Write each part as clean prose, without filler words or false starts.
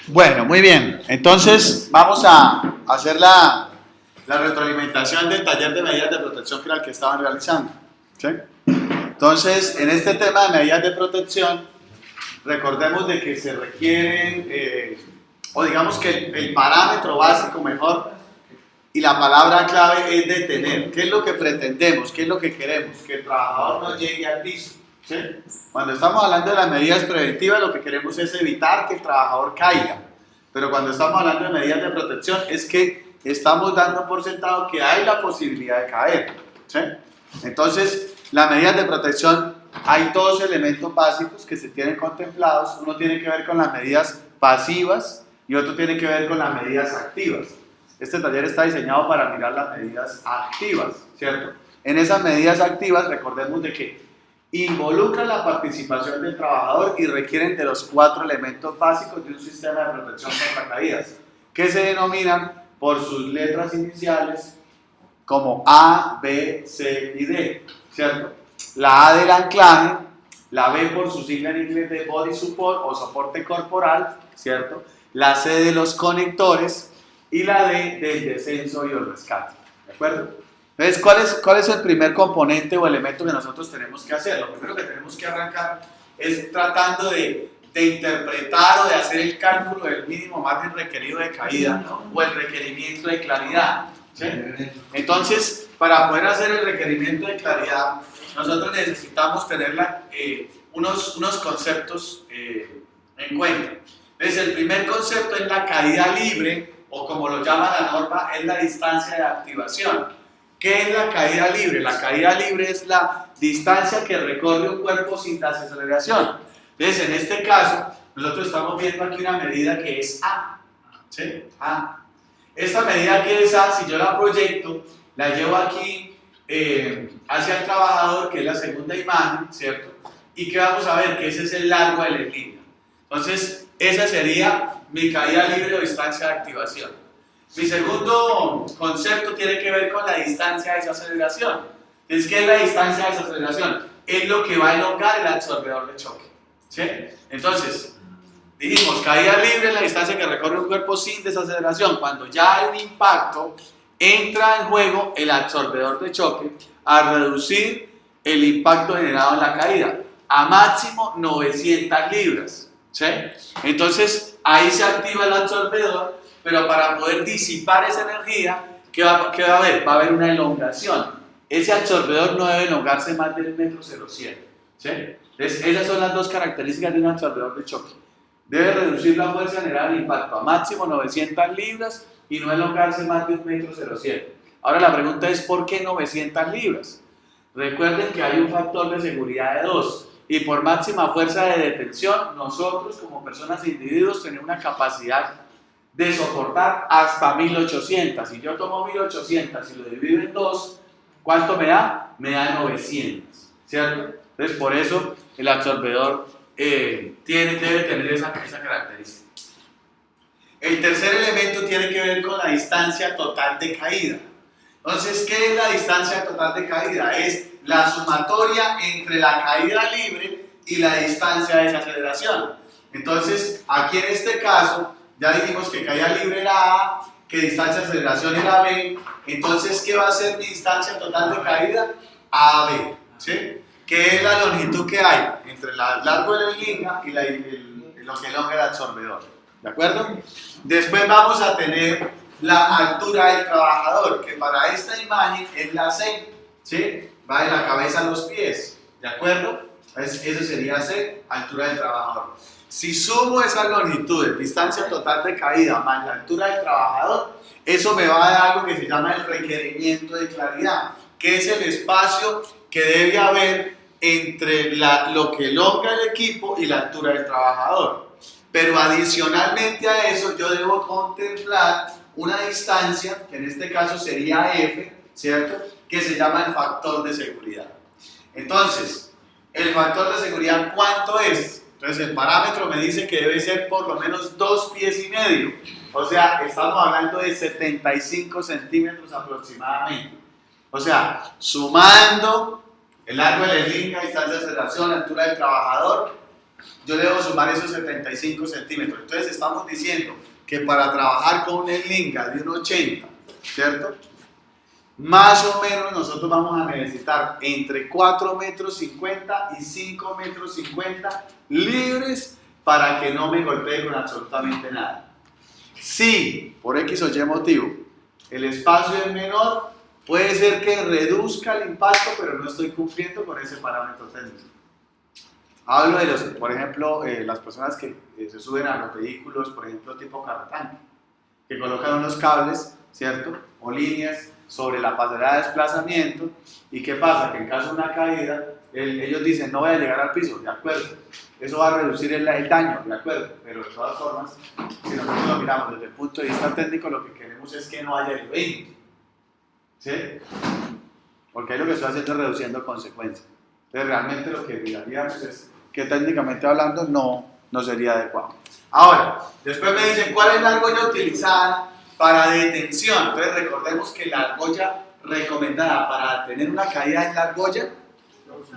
Bueno, muy bien. Entonces vamos a hacer la retroalimentación del taller de medidas de protección que era el que estaban realizando. ¿Sí? Entonces, en este tema de medidas de protección, recordemos de que se requieren, o digamos que el parámetro básico mejor y la palabra clave es detener. ¿Qué es lo que pretendemos? ¿Qué es lo que queremos? Que el trabajador no llegue al piso. ¿Sí? Cuando estamos hablando de las medidas preventivas, lo que queremos es evitar que el trabajador caiga. Pero cuando estamos hablando de medidas de protección, es que estamos dando por sentado que hay la posibilidad de caer. ¿Sí? Entonces, las medidas de protección, hay dos elementos básicos que se tienen contemplados. Uno tiene que ver con las medidas pasivas y otro tiene que ver con las medidas activas. Este taller está diseñado para mirar las medidas activas, ¿cierto? En esas medidas activas, recordemos de que involucran la participación del trabajador y requieren de los 4 elementos básicos de un sistema de protección contra caídas, que se denominan por sus letras iniciales como A, B, C y D, ¿cierto? La A del anclaje, la B por su sigla en inglés de body support o soporte corporal, ¿cierto? La C de los conectores y la D del descenso y el rescate, ¿de acuerdo? Entonces, ¿cuál es el primer componente o elemento que nosotros tenemos que hacer? Lo primero que tenemos que arrancar es tratando de interpretar o de hacer el cálculo del mínimo margen requerido de caída, ¿no? O el requerimiento de claridad, ¿sí? Entonces, para poder hacer el requerimiento de claridad, nosotros necesitamos tener unos conceptos en cuenta. Entonces, el primer concepto es la caída libre, o como lo llama la norma, es la distancia de activación. ¿Qué es la caída libre? La caída libre es la distancia que recorre un cuerpo sin desaceleración. Entonces, en este caso, nosotros estamos viendo aquí una medida que es A. ¿Sí? A. Esta medida que es A, si yo la proyecto, la llevo aquí hacia el trabajador, que es la segunda imagen, ¿cierto? Y que vamos a ver que ese es el largo de la línea. Entonces, esa sería mi caída libre o distancia de activación. Mi segundo concepto tiene que ver con la distancia de desaceleración. ¿Qué es la distancia de desaceleración? Es lo que va a elongar el absorbedor de choque. ¿Sí? Entonces, dijimos, caída libre es la distancia que recorre un cuerpo sin desaceleración. Cuando ya hay un impacto, entra en juego el absorbedor de choque a reducir el impacto generado en la caída a máximo 900 libras. ¿Sí? Entonces, ahí se activa el absorbedor, pero para poder disipar esa energía, ¿qué va a haber? Va a haber una elongación. Ese absorbedor no debe elongarse más del 1,07 m. ¿Sí? Entonces, esas son las dos características de un absorbedor de choque. Debe reducir la fuerza generada del impacto a máximo 900 libras y no elongarse más de 1,07 m. Ahora la pregunta es, ¿por qué 900 libras? Recuerden que hay un factor de seguridad de 2. Y por máxima fuerza de detención, nosotros como personas e individuos tenemos una capacidad de soportar hasta 1800. Si yo tomo 1800 y lo divido en 2, ¿cuánto me da? Me da 900, ¿cierto? Entonces, por eso el absorbedor debe tener esa característica. El tercer elemento tiene que ver con la distancia total de caída. Entonces, ¿qué es la distancia total de caída? Es la sumatoria entre la caída libre y la distancia de desaceleración. Entonces, aquí en este caso, ya dijimos que caída libre era A, que distancia de aceleración era B. Entonces, ¿qué va a ser mi distancia total de caída? AB, ¿sí? ¿Qué es la longitud que hay entre el largo de la línea y lo que elonga el absorbedor? ¿De acuerdo? Después vamos a tener la altura del trabajador, que para esta imagen es la C, ¿sí? Va de la cabeza a los pies, ¿de acuerdo? Entonces, eso sería C, altura del trabajador. Si sumo esas longitudes, distancia total de caída más la altura del trabajador, eso me va a dar algo que se llama el requerimiento de claridad, que es el espacio que debe haber entre lo que elonga el equipo y la altura del trabajador. Pero adicionalmente a eso, yo debo contemplar una distancia, que en este caso sería F, ¿cierto? Que se llama el factor de seguridad. Entonces, el factor de seguridad, ¿cuánto es? Entonces, el parámetro me dice que debe ser por lo menos 2,5 pies. O sea, estamos hablando de 75 centímetros aproximadamente. O sea, sumando el largo de la línea, distancia de aceleración, altura del trabajador, yo le debo sumar esos 75 centímetros. Entonces estamos diciendo que para trabajar con una linga de 1,80, ¿cierto? Más o menos nosotros vamos a necesitar entre 4,50 metros y 5,50 metros libres para que no me golpee con absolutamente nada. Si por X o Y motivo el espacio es menor, puede ser que reduzca el impacto, pero no estoy cumpliendo con ese parámetro técnico. Hablo de los, por ejemplo, las personas que se suben a los vehículos, por ejemplo, tipo carrotanque, que colocan unos cables, ¿cierto? O líneas sobre la pasarela de desplazamiento. ¿Y qué pasa? Que en caso de una caída, ellos dicen, no voy a llegar al piso, ¿de acuerdo? Eso va a reducir el daño, ¿de acuerdo? Pero de todas formas, si nosotros lo miramos desde el punto de vista técnico, lo que queremos es que no haya evento, ¿sí? Porque ahí lo que estoy haciendo es reduciendo consecuencias. Entonces, realmente lo que miraríamos es que técnicamente hablando no sería adecuado. Ahora, después me dicen, ¿cuál es la argolla utilizada para detención? Entonces, recordemos que la argolla recomendada para tener una caída es la argolla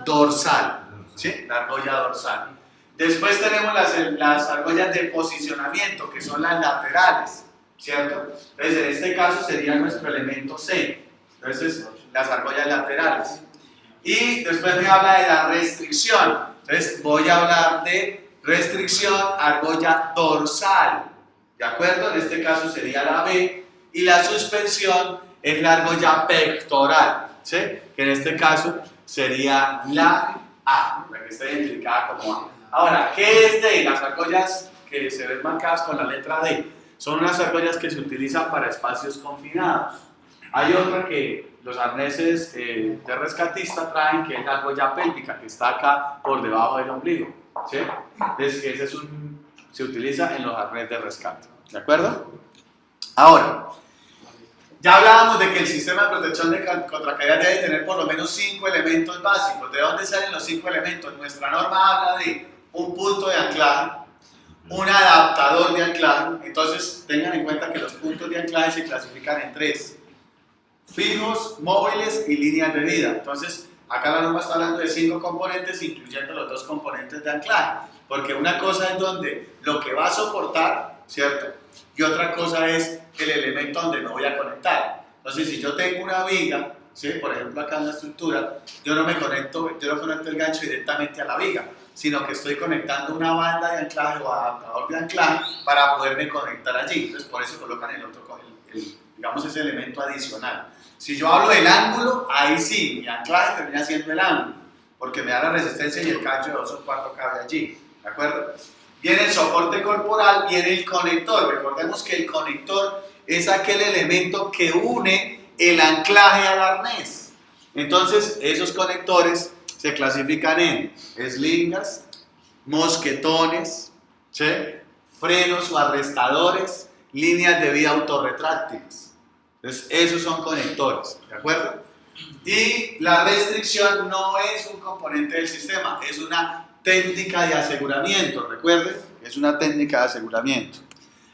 dorsal, ¿sí? La argolla dorsal. Después tenemos las argollas de posicionamiento, que son las laterales, ¿cierto? Entonces, en este caso sería nuestro elemento C. Entonces, las argollas laterales. Y después me habla de la restricción. Entonces, voy a hablar de restricción argolla dorsal, ¿de acuerdo? En este caso sería la B. Y la suspensión es la argolla pectoral, ¿sí? Que en este caso sería la A, la que está identificada como A. Ahora, ¿qué es D? Las argollas que se ven marcadas con la letra D son unas argollas que se utilizan para espacios confinados. Hay otra que los arneses de rescatista traen, que es la argolla pélvica, que está acá por debajo del ombligo, ¿sí? Entonces, ese se utiliza en los arneses de rescate, ¿de acuerdo? Ahora, ya hablábamos de que el sistema de protección contra caídas debe tener por lo menos 5 elementos básicos. ¿De dónde salen los 5 elementos? Nuestra norma habla de un punto de anclaje, un adaptador de anclaje. Entonces, tengan en cuenta que los puntos de anclaje se clasifican en 3: fijos, móviles y líneas de vida. Entonces, acá la norma está hablando de 5 componentes, incluyendo los 2 componentes de anclaje. Porque una cosa es donde lo que va a soportar, ¿cierto? Y otra cosa es el elemento donde me voy a conectar. Entonces, si yo tengo una viga, ¿sí? Por ejemplo, acá en la estructura, yo no conecto el gancho directamente a la viga, sino que estoy conectando una banda de anclaje o adaptador de anclaje para poderme conectar allí. Entonces, por eso colocan digamos, ese elemento adicional. Si yo hablo del ángulo, ahí sí, mi anclaje termina siendo el ángulo, porque me da la resistencia y el gancho de 2/4 cabe allí, ¿de acuerdo? Viene el soporte corporal, viene el conector. Recordemos que el conector es aquel elemento que une el anclaje al arnés. Entonces, esos conectores se clasifican en eslingas, mosquetones, ¿sí? Frenos o arrestadores, líneas de vida autorretráctiles. Entonces, esos son conectores, ¿de acuerdo? Y la restricción no es un componente del sistema, es una técnica de aseguramiento, recuerden, es una técnica de aseguramiento.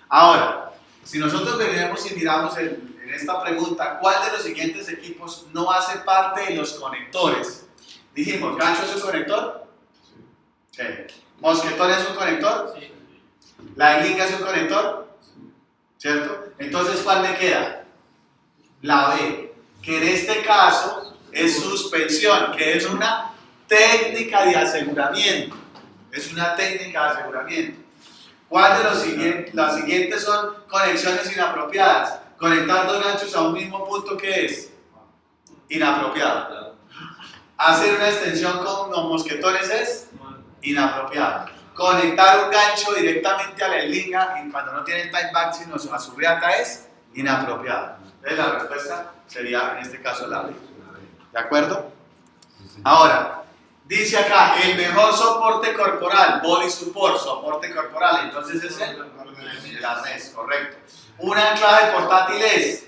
Ahora, si nosotros venimos y miramos en esta pregunta, ¿cuál de los siguientes equipos no hace parte de los conectores? Dijimos, ¿gancho es un conector? Sí. ¿Mosquetón es un conector? Sí. ¿La eslinga es un conector? ¿Cierto? Entonces, ¿cuál me queda? La B, que en este caso es suspensión, que es una técnica de aseguramiento. Es una técnica de aseguramiento. ¿Cuál de los siguientes? Las siguientes son conexiones inapropiadas. Conectar 2 ganchos a un mismo punto, ¿qué es? Inapropiado. Hacer una extensión con los mosquetones es inapropiado. Conectar un gancho directamente a la eslinga y cuando no tiene el tie back sino a su reata es inapropiado. Entonces la respuesta sería en este caso la B. ¿De acuerdo? Ahora, dice acá, el mejor soporte corporal, body support, soporte corporal, entonces es el arnés, correcto. Un anclaje portátil es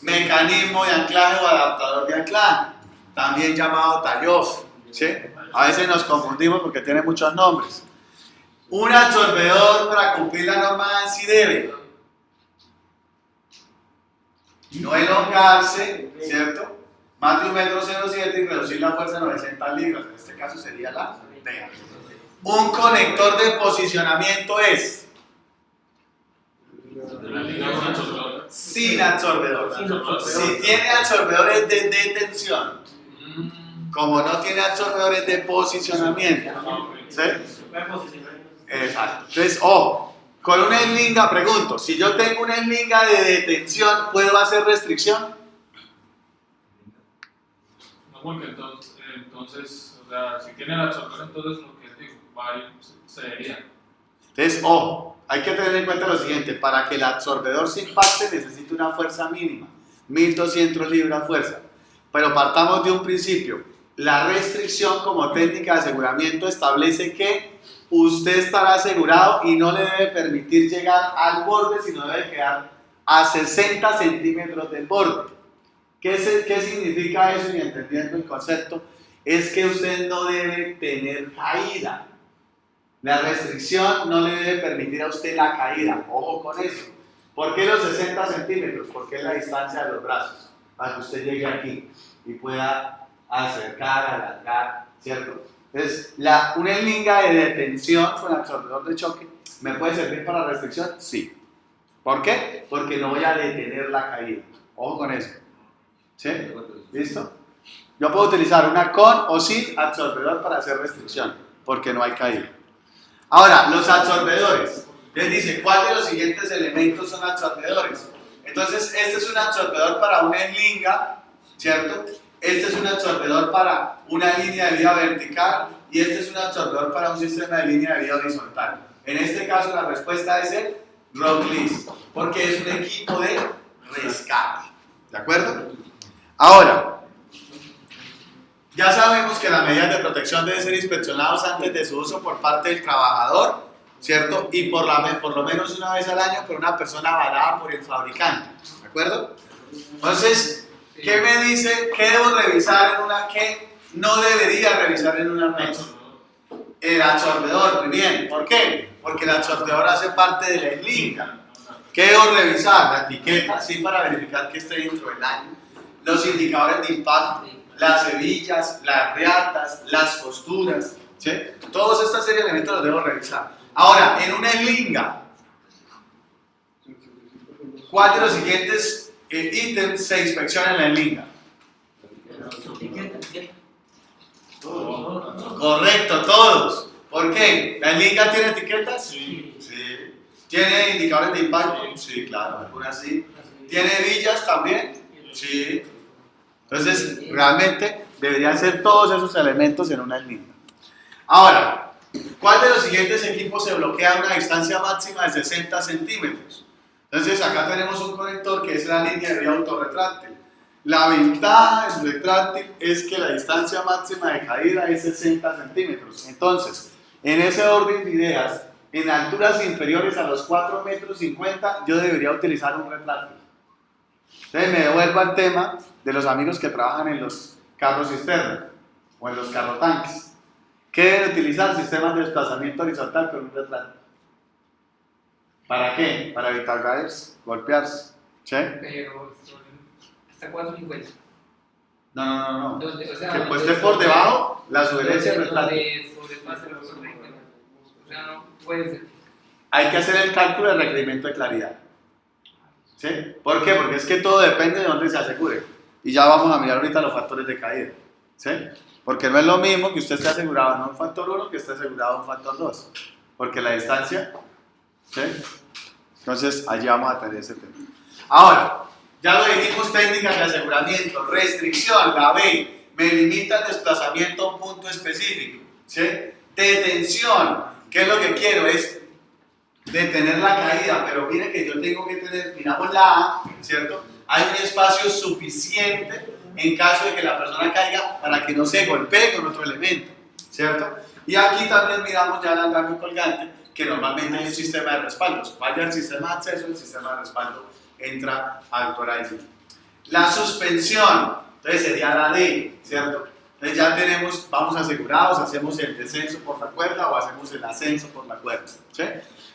mecanismo de anclaje o adaptador de anclaje, también llamado tie-off, ¿sí? A veces nos confundimos porque tiene muchos nombres. Un absorbedor para cumplir la norma ANSI debe no elongarse, ¿cierto? Más de 1,07 m y reducir la fuerza a 900 libras, en este caso sería la Vean. Un conector de posicionamiento es sin absorbedor. Si tiene absorbedores de detención, como no tiene absorbedores de posicionamiento. ¿Sí? Exacto. Entonces, con una eslinga, pregunto, si yo tengo una eslinga de detención, ¿puedo hacer restricción? No, porque entonces, o sea, si tiene el absorbedor, entonces lo que digo, va a ir, se vería. Entonces, hay que tener en cuenta lo siguiente, para que el absorbedor se impacte necesita una fuerza mínima, 1200 libras fuerza. Pero partamos de un principio, la restricción como técnica de aseguramiento establece que usted estará asegurado y no le debe permitir llegar al borde, sino debe quedar a 60 centímetros del borde. ¿Qué significa eso? Y entendiendo el concepto, es que usted no debe tener caída. La restricción no le debe permitir a usted la caída. Ojo con eso. ¿Por qué los 60 centímetros? Porque es la distancia de los brazos, para que usted llegue aquí y pueda acercar, alargar, ¿cierto? Entonces, una eslinga de detención con absorbedor de choque, ¿me puede servir para restricción? Sí. ¿Por qué? Porque no voy a detener la caída. Ojo con eso. ¿Sí? ¿Listo? Yo puedo utilizar una con o sin absorbedor para hacer restricción, porque no hay caída. Ahora, los absorbedores. Les dice, ¿cuál de los siguientes elementos son absorbedores? Entonces, este es un absorbedor para una eslinga, ¿cierto? Este es un absorbedor para una línea de vida vertical y este es un absorbedor para un sistema de línea de vida horizontal. En este caso, la respuesta es el Rock List, porque es un equipo de rescate. ¿De acuerdo? Ahora, ya sabemos que las medidas de protección deben ser inspeccionadas antes de su uso por parte del trabajador, ¿cierto? Y por lo menos una vez al año por una persona avalada por el fabricante, ¿de acuerdo? Entonces, ¿qué me dice? ¿Qué debo revisar en una? ¿Qué no debería revisar en una mesa? El absorbedor, muy bien. ¿Por qué? Porque el absorbedor hace parte de la eslinga. ¿Qué debo revisar? La etiqueta, sí, para verificar que esté dentro del año. Los indicadores de impacto, las hebillas, las reatas, las costuras, ¿sí? Todos esta serie de elementos los debo revisar. Ahora, en una eslinga, ¿cuál de los siguientes ítems se inspecciona en la eslinga? Correcto, todos. ¿Por qué? ¿La eslinga tiene etiquetas? Sí. ¿Tiene indicadores de impacto? Sí, claro, algunas sí. ¿Tiene hebillas también? Sí. Entonces, realmente deberían ser todos esos elementos en una eslinga. Ahora, ¿cuál de los siguientes equipos se bloquea a una distancia máxima de 60 centímetros? Entonces, acá tenemos un conector que es la línea de vida autorretráctil. La ventaja del retráctil es que la distancia máxima de caída es 60 centímetros. Entonces, en ese orden de ideas, en alturas inferiores a los 4,50 metros, yo debería utilizar un retráctil. Entonces, me devuelvo al tema de los amigos que trabajan en los carros cisterna o en los carrotanques. ¿Qué deben utilizar? Sistemas de desplazamiento horizontal con un retráctil. ¿Para qué? Para evitar caerse, golpearse. ¿Sí? Pero hasta 4,50. No. Donde, o sea, Que pues esté por debajo la sugerencia retráctil. Sobrepasa los 4,50. O sea, no puede ser. Hay que hacer el cálculo del requerimiento de claridad. ¿Sí? ¿Por qué? Porque es que todo depende de dónde se asegure. Y ya vamos a mirar ahorita los factores de caída. ¿Sí? Porque no es lo mismo que usted esté asegurado en un factor 1 que esté asegurado en un factor 2. Porque la distancia, ¿sí? Entonces allí vamos a tener ese tema. Ahora, ya lo dijimos, técnicas de aseguramiento, restricción, la B, me limita el desplazamiento a un punto específico. ¿Sí? Detención, ¿qué es lo que quiero? Es detener la caída, pero mire que yo tengo que tener, miramos la A, ¿cierto? Hay un espacio suficiente en caso de que la persona caiga para que no se golpee con otro elemento, ¿cierto? Y aquí también miramos ya el andamio colgante, que normalmente es un sistema de respaldos. Falla el sistema de acceso, el sistema de respaldo entra a actuar ahí. La suspensión, entonces sería la D, ¿cierto? Entonces ya tenemos, vamos asegurados, hacemos el descenso por la cuerda o hacemos el ascenso por la cuerda, ¿sí?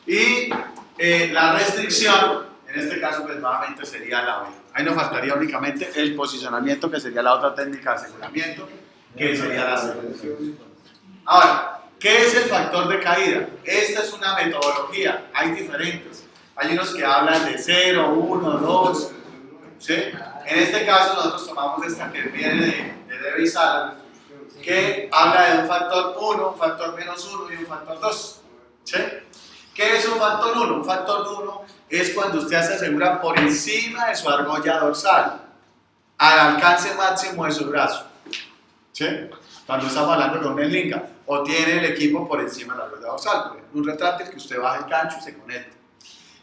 Y la restricción, en este caso pues nuevamente sería la B. Ahí nos faltaría únicamente el posicionamiento, que sería la otra técnica de aseguramiento, que sería la C. Ahora, ¿Qué es el factor de caída? Esta es una metodología, hay diferentes. Hay unos que hablan de 0, 1, 2, ¿sí? En este caso nosotros tomamos esta que viene de Debe y Sala, que habla de un factor 1, un factor menos 1 y un factor 2, ¿sí? ¿Qué es un factor 1? Un factor 1 es cuando usted se asegura por encima de su argolla dorsal, al alcance máximo de su brazo, ¿sí? Cuando estamos hablando de una eslinga, o tiene el equipo por encima de la argolla dorsal, por ejemplo, un retráctil que usted baja el gancho y se conecta.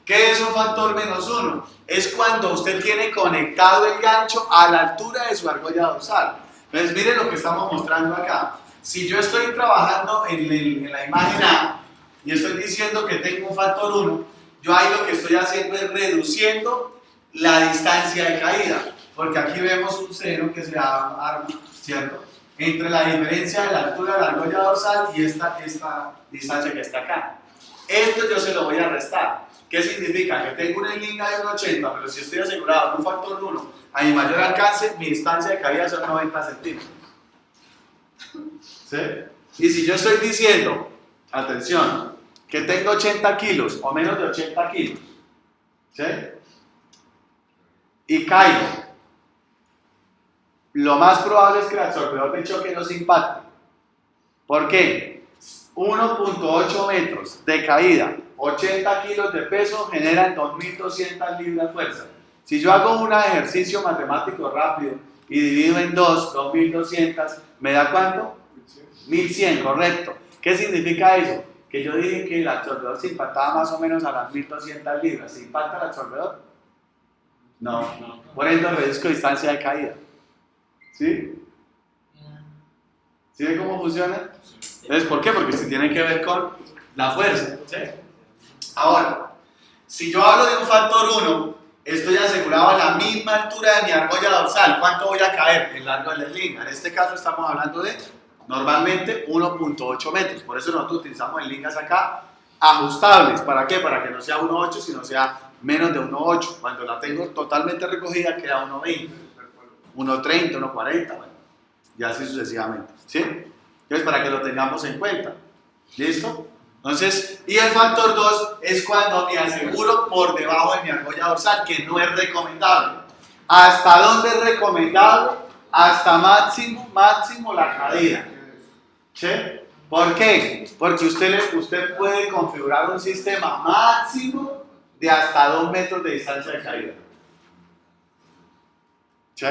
¿Qué es un factor menos 1? Es cuando usted tiene conectado el gancho a la altura de su argolla dorsal. Entonces, miren lo que estamos mostrando acá. Si yo estoy trabajando en la imagen A y estoy diciendo que tengo un factor 1, yo ahí lo que estoy haciendo es reduciendo la distancia de caída, porque aquí vemos un seno que se arma, ¿cierto?, entre la diferencia de la altura de la argolla dorsal y esta distancia que está acá. Esto yo se lo voy a restar. ¿Qué significa? Que tengo una eslinga de 1,80, pero si estoy asegurado en un factor 1 a mi mayor alcance, mi distancia de caída son 90 centímetros. ¿Sí? Y si yo estoy diciendo, atención, que tengo 80 kilos o menos de 80 kilos, ¿sí?, y caigo, lo más probable es que el absorbedor de choque no se impacte. ¿Por qué? 1.8 metros de caída, 80 kilos de peso generan 2.200 libras de fuerza. Si yo hago un ejercicio matemático rápido y divido en 2, 2.200, ¿me da cuánto? 1.100, correcto. ¿Qué significa eso? Que yo dije que el absorbedor se impactaba más o menos a las 1.200 libras. ¿Se impacta el absorbedor? No. Por ende, reduzco distancia de caída. ¿Sí? ¿Sí ve cómo funciona? Entonces, ¿por qué? Porque se tiene que ver con la fuerza, ¿sí? Ahora, si yo hablo de un factor 1, estoy asegurado a la misma altura de mi argolla dorsal. ¿Cuánto voy a caer? El largo de la eslinga. En este caso estamos hablando de, normalmente, 1.8 metros. Por eso nosotros utilizamos eslingas acá ajustables. ¿Para qué? Para que no sea 1.8, sino sea menos de 1.8. Cuando la tengo totalmente recogida, queda 1.20, 1.30, 1.40, bueno, y así sucesivamente, ¿sí? Entonces, para que lo tengamos en cuenta. ¿Listo? Entonces, y el factor 2 es cuando me aseguro por debajo de mi argolla dorsal, que no es recomendable. ¿Hasta dónde es recomendable? Hasta máximo la caída. ¿Sí? ¿Por qué? Porque usted puede configurar un sistema máximo de hasta 2 metros de distancia de caída. ¿Sí?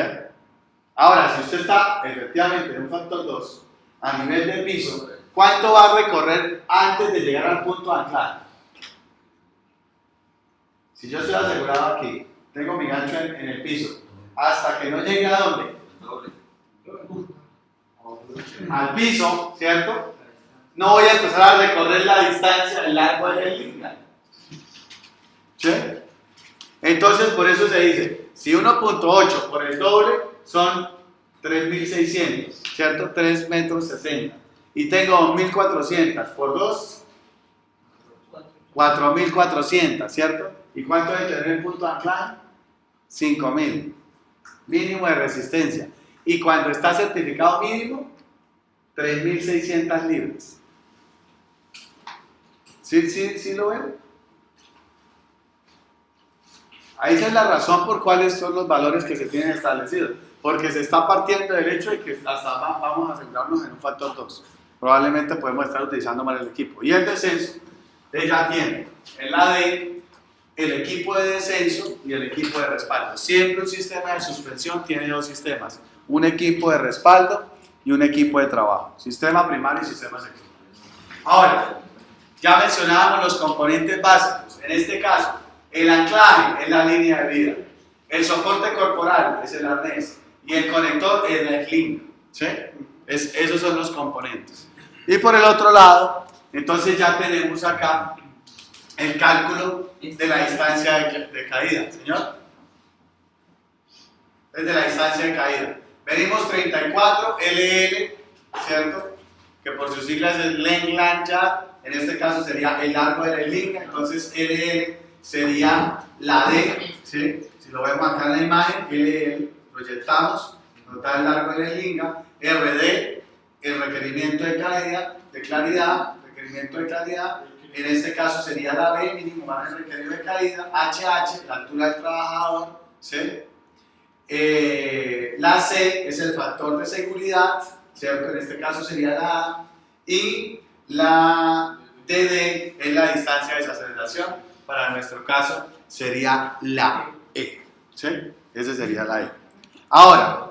Ahora, si usted está efectivamente en un factor 2 a nivel de piso, ¿cuánto va a recorrer antes de llegar al punto de anclaje? Si yo estoy asegurado aquí, tengo mi gancho en el piso, hasta que no llegue a ¿dónde? Al piso, ¿cierto? No voy a empezar a recorrer la distancia del largo de la eslinga. ¿Sí? Entonces, por eso se dice, si 1.8 por el doble son 3.600, ¿cierto? 3 metros 60. Y tengo 1.400 por 2, 4.400, ¿cierto? ¿Y cuánto debe tener el punto de anclaje? 5.000. Mínimo de resistencia. Y cuando está certificado mínimo, 3.600 libras. ¿Sí lo ven? Ahí esa es la razón por cuáles son los valores que se tienen establecidos. Porque se está partiendo del hecho de que hasta vamos a asegurarnos en un factor 2. Probablemente podemos estar utilizando mal el equipo. Y el descenso, ya tiene el AD, el equipo de descenso y el equipo de respaldo. Siempre un sistema de suspensión tiene dos sistemas. Un equipo de respaldo y un equipo de trabajo. Sistema primario y sistema secundario. Ahora, ya mencionábamos los componentes básicos. En este caso, el anclaje es la línea de vida. El soporte corporal es el arnés. Y el conector es la eslinga. ¿Sí? Esos son los componentes. Y por el otro lado, entonces ya tenemos acá el cálculo de la distancia de caída, ¿señor? Desde la distancia de caída. Venimos 34 LL, ¿cierto? Que por sus siglas es Length Land Yard. En este caso sería el largo de la eslinga. Entonces LL sería la D, ¿sí? Si lo vemos acá en la imagen, LL, proyectamos, notar el largo de la eslinga. RD, el requerimiento de caída, de claridad, requerimiento de claridad, en este caso sería la B, mínimo margen requerido de caída, HH, la altura del trabajador, ¿sí? La C es el factor de seguridad, ¿cierto? En este caso sería la A, y la DD es la distancia de desaceleración, para nuestro caso sería la E, ¿sí? Esa sería la E. Ahora,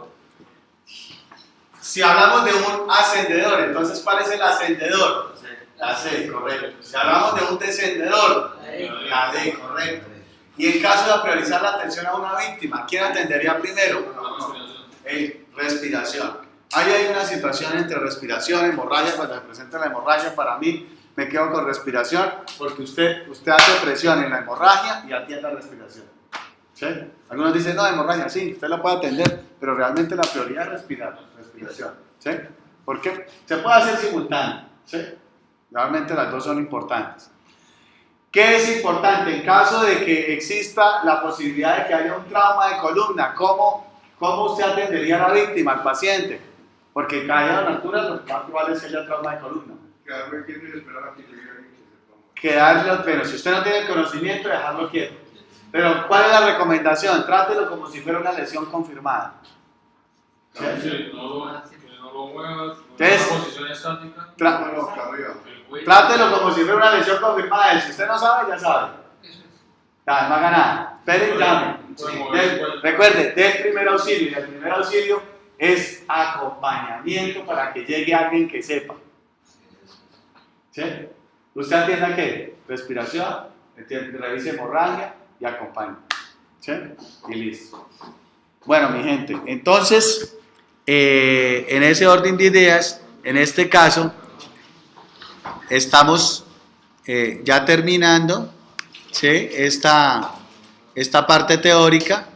si hablamos de un ascendedor, entonces ¿cuál es el ascendedor? La C, correcto. Si hablamos de un descendedor, la D, correcto. Y en caso de priorizar la atención a una víctima, ¿quién atendería primero? Respiración. Ahí hay una situación entre respiración, hemorragia. Cuando se presenta la hemorragia, para mí me quedo con respiración, porque usted hace presión en la hemorragia y atiende la respiración. ¿Sí? Algunos dicen, no, hemorragia, sí, usted la puede atender, pero realmente la prioridad es respiración. ¿Sí? Porque se puede hacer simultáneo. ¿Sí? Realmente las dos son importantes. ¿Qué es importante? En caso de que exista la posibilidad de que haya un trauma de columna, ¿cómo usted atendería a la víctima, al paciente? Porque caída en altura, lo más probable es que haya trauma de columna. Quedarme quieto y esperar a que llegue alguien que se ponga. Quedarlo, pero si usted no tiene conocimiento, dejarlo quieto. Pero, ¿cuál es la recomendación? Trátelo como si fuera una lesión confirmada. ¿Sí? Sí, no lo muevas, ¿Qué es? una posición estática. Bueno, acá arriba. El cuello. Trátelo como si fuera una lesión confirmada. Si usted no sabe, ya sabe. Eso es. Ya, no haga nada. Espere y llame. Puede mover el cuello. Recuerde, del primer auxilio. Y el primer auxilio es acompañamiento para que llegue alguien que sepa. ¿Sí? Usted atienda qué? Respiración, revise hemorragia y acompañe. ¿Sí? Y listo. Bueno, mi gente, entonces, en ese orden de ideas, en este caso, estamos ya terminando, ¿sí? esta parte teórica.